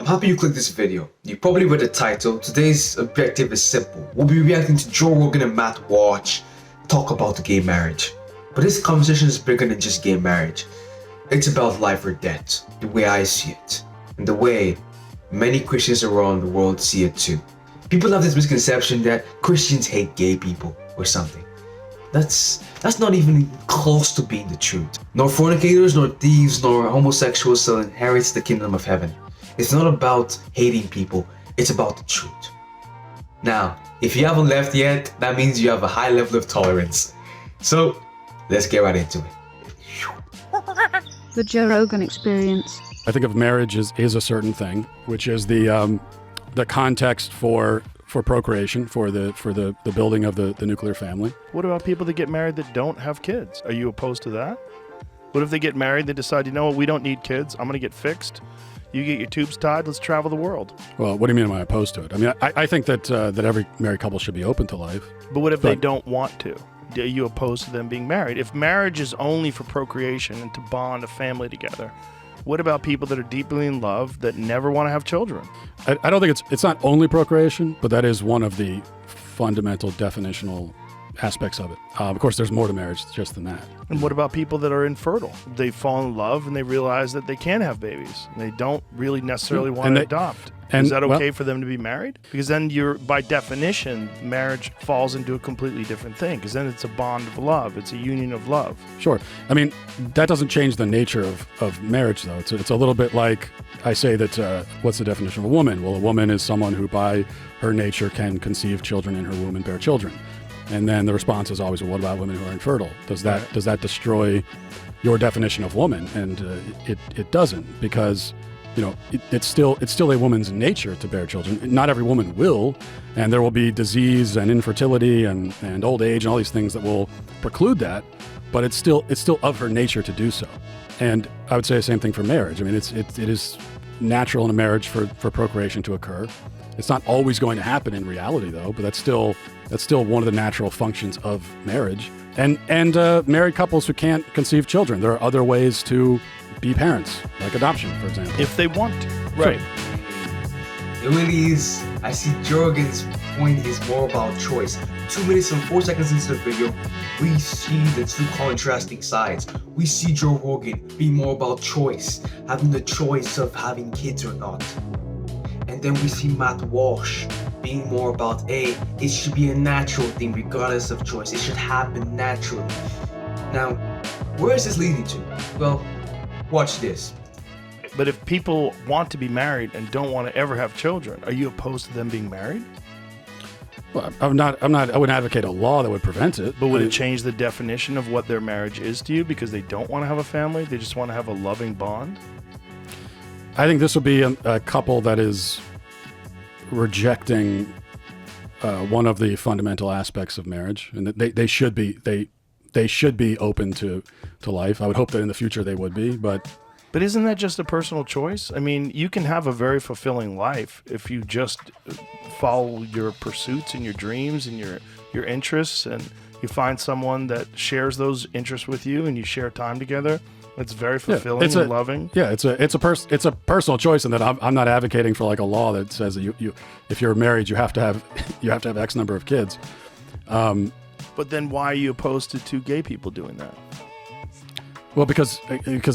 happy you clicked this video. You probably read the title. Today's objective is simple. We'll be reacting to Joe Rogan and Matt Walsh talk about gay marriage. But this conversation is bigger than just gay marriage. It's about life or death, the way I see it, and the way many Christians around the world see it too. People have this misconception that Christians hate gay people or something. That's not even close to being the truth. Nor fornicators, nor thieves, nor homosexuals shall inherit the kingdom of heaven. It's not about hating people, it's about the truth. Now, if you haven't left yet, that means you have a high level of tolerance. So, let's get right into it. The Joe Rogan Experience. I think of marriage is a certain thing, which is the context for procreation, for the building of the nuclear family. What about people that get married that don't have kids? Are you opposed to that? What if they get married, they decide, you know what, we don't need kids, I'm gonna get fixed. You get your tubes tied, let's travel the world. Well, what do you mean am I opposed to it? I mean, I think that every married couple should be open to life. But what if they don't want to? Are you opposed to them being married? If marriage is only for procreation and to bond a family together, what about people that are deeply in love that never want to have children? I don't think it's not only procreation, but that is one of the fundamental definitional aspects of it. Of course, there's more to marriage just than that. And what about people that are infertile? They fall in love and they realize that they can have babies. And they don't really necessarily want to adopt. Is that okay for them to be married? Because then by definition, marriage falls into a completely different thing. Because then it's a bond of love. It's a union of love. Sure. I mean, that doesn't change the nature of marriage, though. It's a little bit like I say that, what's the definition of a woman? Well, a woman is someone who by her nature can conceive children in her womb and bear children. And then the response is always, well, what about women who are infertile? Does that destroy your definition of woman? And it doesn't, because it's still a woman's nature to bear children. Not every woman will, and there will be disease and infertility and old age and all these things that will preclude that. But it's still of her nature to do so. And I would say the same thing for marriage. I mean, it is natural in a marriage for procreation to occur. It's not always going to happen in reality, though, but that's still one of the natural functions of marriage. And married couples who can't conceive children, there are other ways to be parents, like adoption, for example. If they want to. Right. It really is. I see Joe Rogan's point is more about choice. 2 minutes and 4 seconds into the video, we see the two contrasting sides. We see Joe Rogan be more about choice, having the choice of having kids or not. And then we see Matt Walsh being more about, it should be a natural thing regardless of choice. It should happen naturally. Now, where is this leading to? Well, watch this. But if people want to be married and don't want to ever have children, are you opposed to them being married? Well, I wouldn't advocate a law that would prevent it. But would it change the definition of what their marriage is to you because they don't want to have a family? They just want to have a loving bond? I think this would be a couple that is rejecting one of the fundamental aspects of marriage, and that they should be open to life. I would hope that in the future they would be, but isn't that just a personal choice? I mean, you can have a very fulfilling life if you just follow your pursuits and your dreams and your interests, and you find someone that shares those interests with you, and you share time together. It's very fulfilling and loving. Yeah, it's a personal choice, in that I'm not advocating for like a law that says that you if you're married you have to have X number of kids. But then why are you opposed to two gay people doing that? Well, because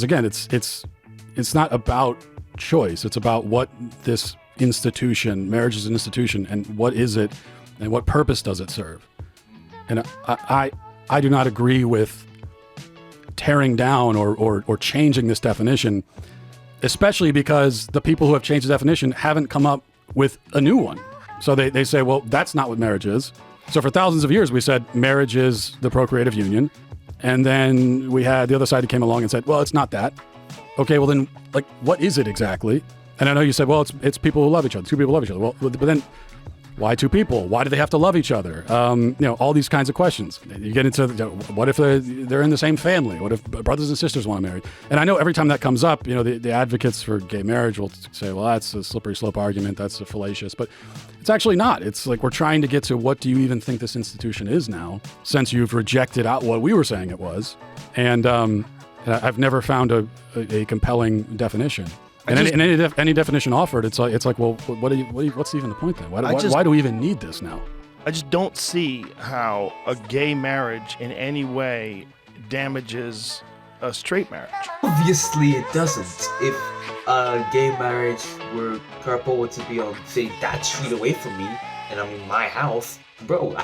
again, it's not about choice. It's about what this institution, marriage is an institution, and what is it, and what purpose does it serve? And I do not agree with tearing down or changing this definition, especially because the people who have changed the definition haven't come up with a new one. So they say, well, that's not what marriage is. So for thousands of years, we said marriage is the procreative union. And then we had the other side that came along and said, well, it's not that. Okay, well then, like, what is it exactly? And I know you said, well, it's people who love each other. Two people love each other. Well, but then why two people? Why do they have to love each other? All these kinds of questions. You get into what if they're in the same family? What if brothers and sisters want to marry? And I know every time that comes up, the advocates for gay marriage will say, well, that's a slippery slope argument. That's a fallacious. But it's actually not. It's like we're trying to get to what do you even think this institution is now, since you've rejected out what we were saying it was. And I've never found a compelling definition. And any definition offered, it's like, well, what's even the point then? Why do we even need this now? I just don't see how a gay marriage in any way damages a straight marriage. Obviously, it doesn't. If a gay marriage were couple were to be on, say, that street away from me, and I'm in my house, bro,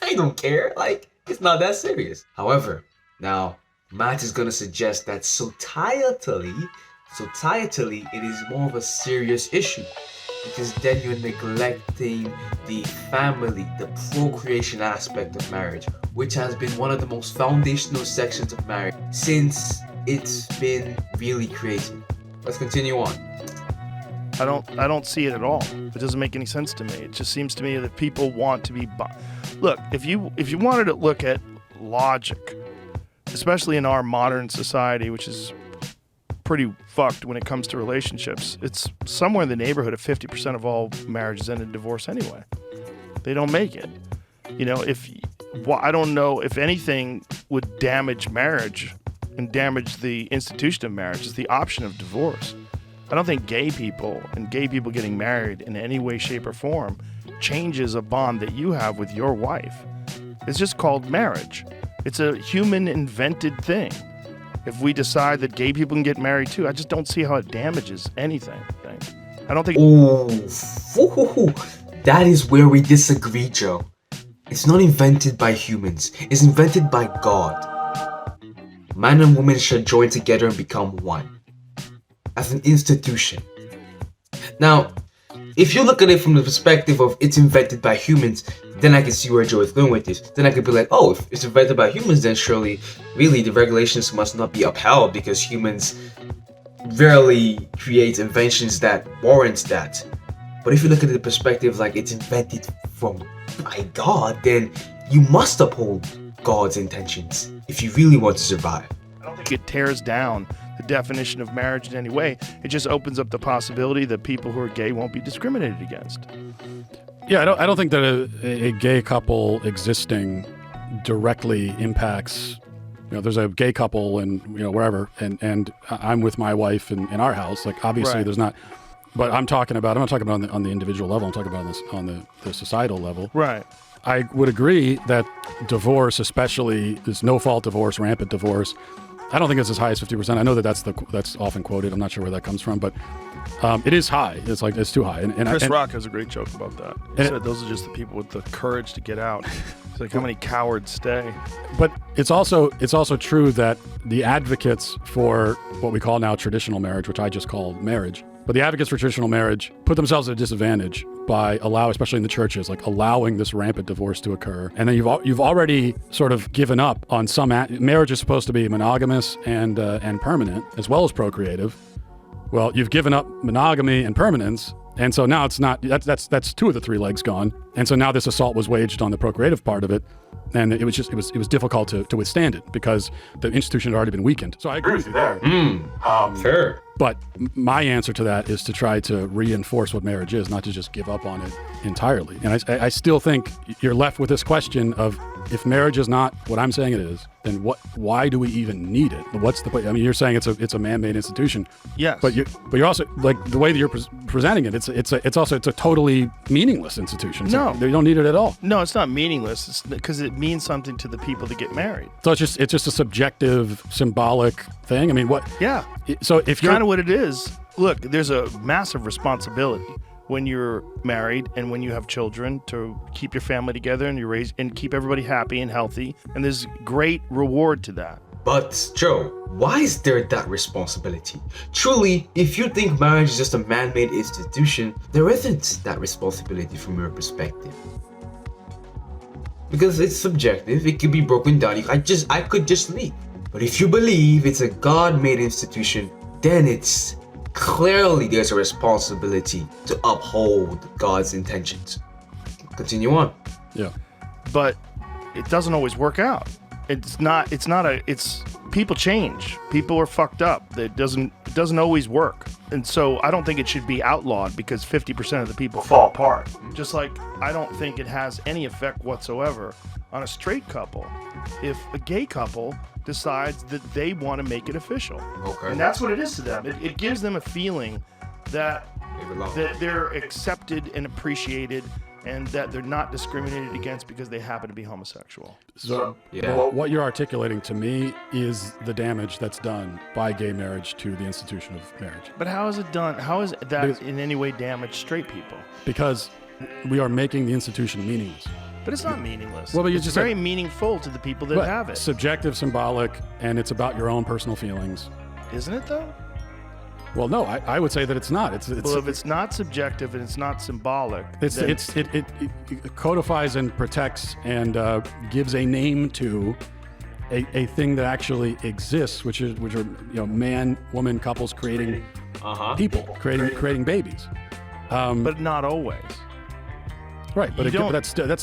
I don't care. Like, it's not that serious. However, now Matt is gonna suggest that societally, it is more of a serious issue. Because then you're neglecting the family, the procreation aspect of marriage, which has been one of the most foundational sections of marriage since it's been really created. Let's continue on. I don't see it at all. It doesn't make any sense to me. It just seems to me that people want to be look, if you wanted to look at logic, especially in our modern society, which is pretty fucked when it comes to relationships, it's somewhere in the neighborhood of 50% of all marriages end in divorce anyway. They don't make it. You know, I don't know if anything would damage marriage and damage the institution of marriage is the option of divorce. I don't think gay people getting married in any way, shape, or form changes a bond that you have with your wife. It's just called marriage. It's a human invented thing. If we decide that gay people can get married too, I just don't see how it damages anything. I don't think. Ooh, that is where we disagree, Joe. It's not invented by humans. It's invented by God. Man and woman should join together and become one. As an institution. Now, if you look at it from the perspective of it's invented by humans, then I can see where Joe is going with this. Then I could be like, oh, if it's invented by humans, then surely, really, the regulations must not be upheld because humans rarely create inventions that warrant that. But if you look at the perspective like it's invented by God, then you must uphold God's intentions if you really want to survive. I don't think it tears down the definition of marriage in any way. It just opens up the possibility that people who are gay won't be discriminated against. Yeah, I don't think that a gay couple existing directly impacts. You know, there's a gay couple and wherever, and I'm with my wife in our house. Like obviously, There's not. But I'm not talking about on the individual level. I'm talking about this on the societal level. Right. I would agree that divorce, especially this no-fault divorce, rampant divorce, I don't think it's as high as 50%. I know that's often quoted. I'm not sure where that comes from, but it is high. It's too high. And Chris Rock has a great joke about that. He said those are just the people with the courage to get out. It's like how many cowards stay. But it's also true that the advocates for what we call now traditional marriage, which I just call marriage, but the advocates for traditional marriage put themselves at a disadvantage by especially in the churches, like allowing this rampant divorce to occur. And then you've already sort of given up on some marriage is supposed to be monogamous and permanent as well as procreative. Well, you've given up monogamy and permanence, and so now it's not. That's two of the three legs gone. And so now this assault was waged on the procreative part of it, and it was difficult to withstand it because the institution had already been weakened. So I agree with you there. Fair. But my answer to that is to try to reinforce what marriage is, not to just give up on it entirely. And I still think you're left with this question of if marriage is not what I'm saying it is, then why do we even need it? What's the point? I mean, you're saying it's a man-made institution. Yes. But you're also like the way that you're presenting it. It's a totally meaningless institution. So No, you don't need it at all. No, it's not meaningless. It's because it means something to the people that get married. So it's just a subjective, symbolic thing. I mean, what? Yeah. So if you're kind of what it is. Look, there's a massive responsibility when you're married and when you have children to keep your family together and you raise and keep everybody happy and healthy. And there's great reward to that. But Joe, why is there that responsibility? Truly, if you think marriage is just a man-made institution, there isn't that responsibility from your perspective. Because it's subjective, it could be broken down. I could just leave. But if you believe it's a God-made institution, then it's clearly there's a responsibility to uphold God's intentions. Continue on. Yeah. But it doesn't always work out. It's not it's people change. People are fucked up. It doesn't always work. And so I don't think it should be outlawed because 50% of the people fall apart. Just like I don't think it has any effect whatsoever on a straight couple if a gay couple decides that they want to make it official. Okay. And that's what it is to them. It gives them a feeling that they're accepted and appreciated and that they're not discriminated against because they happen to be homosexual. So Yeah. what you're articulating to me is the damage that's done by gay marriage to the institution of marriage. But how is it done? How is that in any way damaged straight people? Because we are making the institution meaningless. But it's not meaningless. Well, but you it's just very said- meaningful to the people that Right. have it. Subjective, symbolic, and it's about your own personal feelings. Isn't it though? Well, no, I would say that it's not. It's Well, if it's not subjective and it's not symbolic, it codifies and protects and gives a name to a thing that actually exists, which are man, woman couples creating people, creating babies. but not always. Right, but, You again, don't- but that's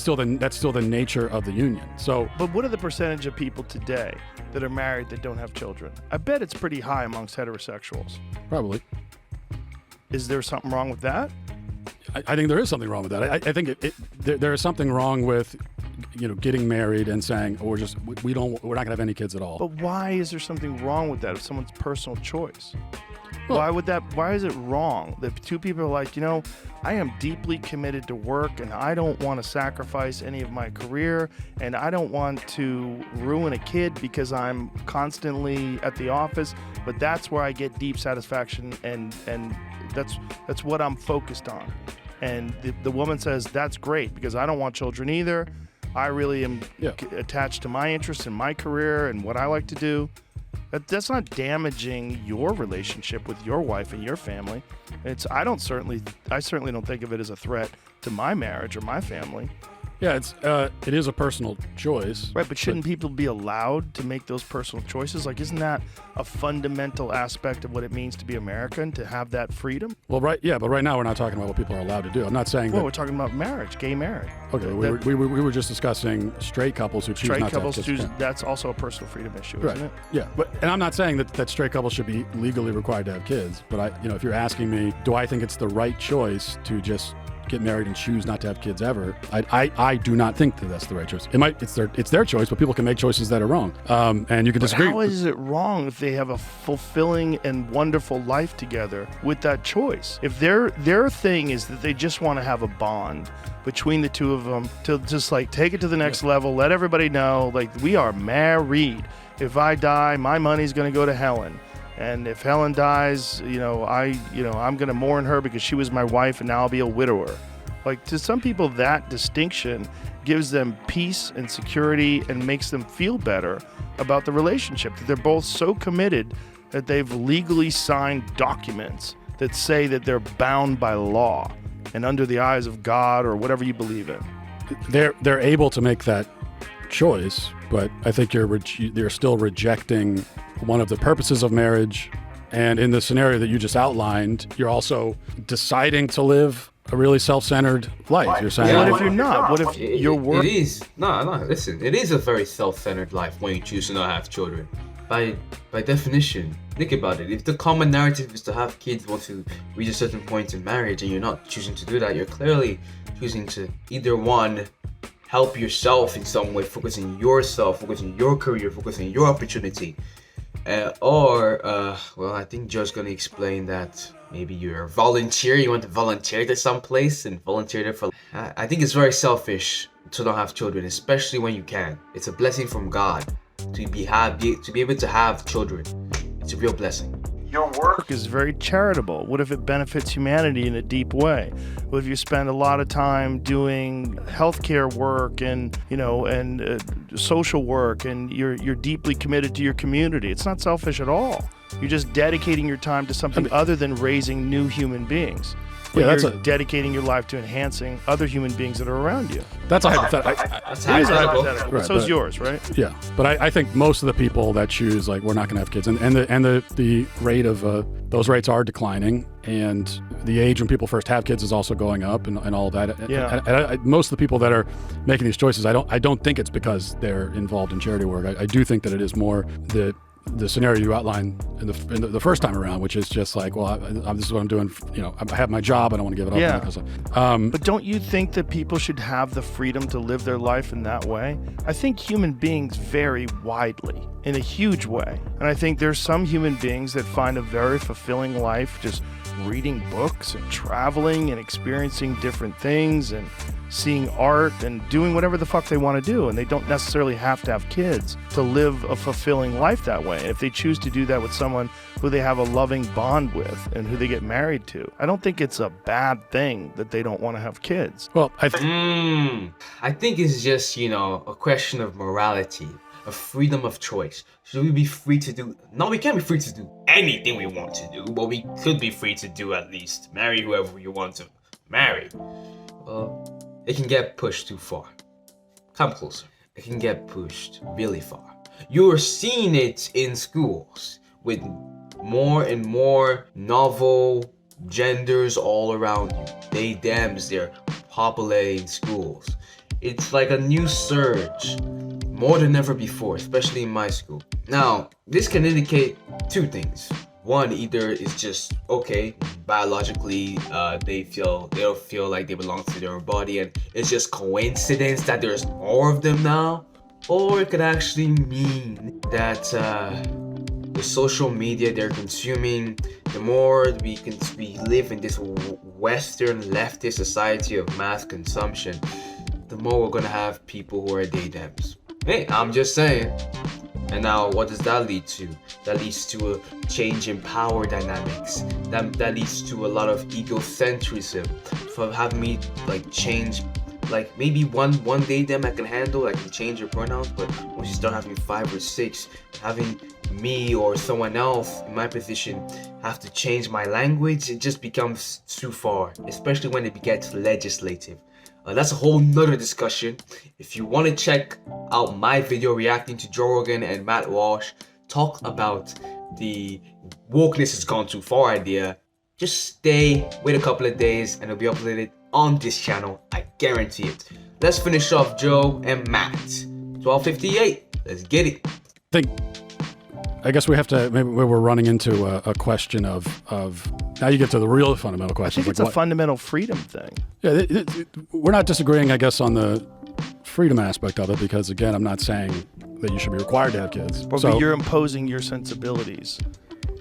still the nature of the union. So But what are the percentage of people today that are married that don't have children? I bet it's pretty high amongst heterosexuals. probably, Is there something wrong with that? I think there is something wrong with that. I think there is something wrong with getting married and saying we're not gonna have any kids at all. But why is there something wrong with that? It's someone's personal choice. Well- Why is it wrong that two people are like, I am deeply committed to work and I don't want to sacrifice any of my career and I don't want to ruin a kid because I'm constantly at the office, but that's where I get deep satisfaction and that's what I'm focused on. And the woman says, that's great because I don't want children either. I really am attached to my interests and my career and what I like to do. That's not damaging your relationship with your wife and your family. I certainly don't think of it as a threat to my marriage or my family. Yeah, it is a personal choice. Right, but shouldn't people be allowed to make those personal choices? Like, isn't that a fundamental aspect of what it means to be American, to have that freedom? Well, but right now we're not talking about what people are allowed to do. I'm not saying Well, that. we're talking about marriage, gay marriage. Okay, we were just discussing straight couples who choose Straight not couples to have kids. choose, that's also a personal freedom issue, Right. isn't it? Yeah, and I'm not saying that straight couples should be legally required to have kids, but if you're asking me, do I think it's the right choice to just get married and choose not to have kids ever? I do not think that that's the right choice. It's their choice, but people can make choices that are wrong, and you can disagree. How is it wrong if they have a fulfilling and wonderful life together with that choice? If their thing is that they just want to have a bond between the two of them to just like take it to the next level, let everybody know like we are married. If I die, my money's going to go to Helen. And if Helen dies, I'm going to mourn her because she was my wife and now I'll be a widower. Like, to some people, that distinction gives them peace and security and makes them feel better about the relationship. That they're both so committed that they've legally signed documents that say that they're bound by law and under the eyes of God or whatever you believe in. They're able to make that choice, but I think you're still rejecting one of the purposes of marriage. And in the scenario that you just outlined, you're also deciding to live a really self-centered life. You're saying, What if you're not? What if your work? It is. No, listen. It is a very self-centered life when you choose to not have children. By definition, think about it. If the common narrative is to have kids once you reach a certain point in marriage and you're not choosing to do that, you're clearly choosing to either one, help yourself in some way, focus on yourself, focus on your career, focus on your opportunity. I think Joe's going to explain that maybe you're a volunteer, you want to volunteer to some place and volunteer there for... I think it's very selfish to not have children, especially when you can. It's a blessing from God to be able to have children. It's a real blessing. Your work is very charitable. What if it benefits humanity in a deep way? What if you spend a lot of time doing healthcare work and social work, and you're deeply committed to your community? It's not selfish at all. You're just dedicating your time to something other than raising new human beings. But that's you're dedicating your life to enhancing other human beings that are around you. that's a hypothetical. That's It is a hypothetical. hypothetical. Right, So's but- yours, right? Yeah, but I think most of the people that choose like we're not going to have kids, and the rate of those rates are declining, and the age when people first have kids is also going up, and all of that. Yeah. And most of the people that are making these choices, I don't think it's because they're involved in charity work. I do think that it is more the scenario you outlined in the first time around, which is just like, well, this is what I'm doing. You know, I have my job. I don't want to give it up. Yeah. Because But don't you think that people should have the freedom to live their life in that way? I think human beings vary widely in a huge way. And I think there's some human beings that find a very fulfilling life just reading books and traveling and experiencing different things and seeing art and doing whatever the fuck they want to do. And they don't necessarily have to have kids to live a fulfilling life that way. And if they choose to do that with someone who they have a loving bond with and who they get married to, I don't think it's a bad thing that they don't want to have kids. well, I think it's just, a question of morality, of freedom of choice. Should we be free to do... No, we can't be free to do anything we want to do, but we could be free to do at least marry whoever you want to marry. It can get pushed too far. Come closer. It can get pushed really far. You're seeing it in schools with more and more novel genders all around you. They, thems, they're populating schools. It's like a new surge, more than ever before, especially in my school. Now, this can indicate two things. One, either it's just okay, biologically, they don't feel like they belong to their body, and it's just coincidence that there's more of them now. Or it could actually mean that the social media they're consuming, the more we live in this Western leftist society of mass consumption, the more we're gonna have people who are they/thems. Hey, I'm just saying. And now, what does that lead to? That leads to a change in power dynamics. That leads to a lot of egocentrism. For having me change, maybe one day them I can handle. I can change your pronouns, but once you start having 5 or 6, having me or someone else in my position have to change my language, it just becomes too far. Especially when it gets legislative. That's a whole nother discussion. If you want to check out my video reacting to Joe Rogan and Matt Walsh talk about the wokeness has gone too far idea, just wait a couple of days and it'll be uploaded on this channel. I guarantee it. Let's finish off Joe and Matt. 12:58. Let's get it. I guess we have to. Maybe we're running into a question of. Now you get to the real fundamental I question. think it's a fundamental freedom thing. Yeah, we're not disagreeing, I guess, on the freedom aspect of it, because again, I'm not saying that you should be required to have kids. But you're imposing your sensibilities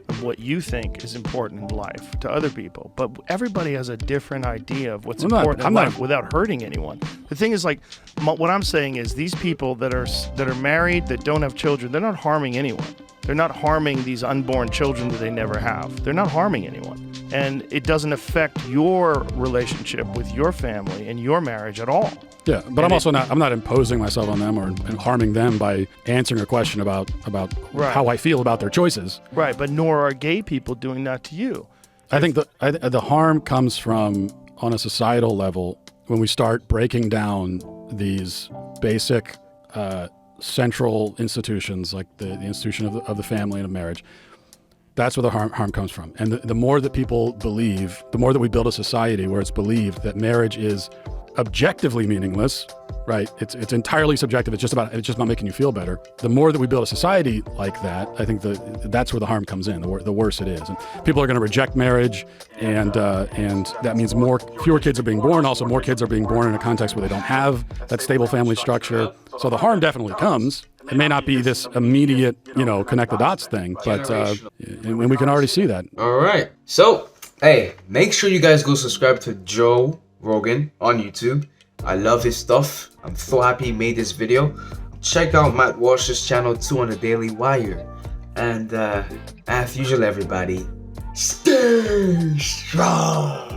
of what you think is important in life to other people. But everybody has a different idea of what's important in life without hurting anyone. The thing is, what I'm saying is these people that are married, that don't have children, they're not harming anyone. They're not harming these unborn children that they never have. They're not harming anyone. And it doesn't affect your relationship with your family and your marriage at all. Yeah, but I'm not imposing myself on them or harming them by answering a question about Right. how I feel about their choices. Right, but nor are gay people doing that to you. I think the harm comes from, on a societal level, when we start breaking down these basic central institutions, like the institution of the family and of marriage. That's where the harm comes from. And the more that people believe, the more that we build a society where it's believed that marriage is objectively meaningless, right? It's entirely subjective. It's just about making you feel better. The more that we build a society like that, I think that's where the harm comes in. The worse it is, and people are going to reject marriage, and that means fewer kids are being born. Also, more kids are being born in a context where they don't have that stable family structure. So the harm definitely comes. It may not be this immediate, connect the dots thing, but and we can already see that. All right. So, hey, make sure you guys go subscribe to Joe Rogan on YouTube. I love his stuff. I'm so happy he made this video. Check out Matt Walsh's channel too on the Daily Wire. And as usual, everybody, stay strong.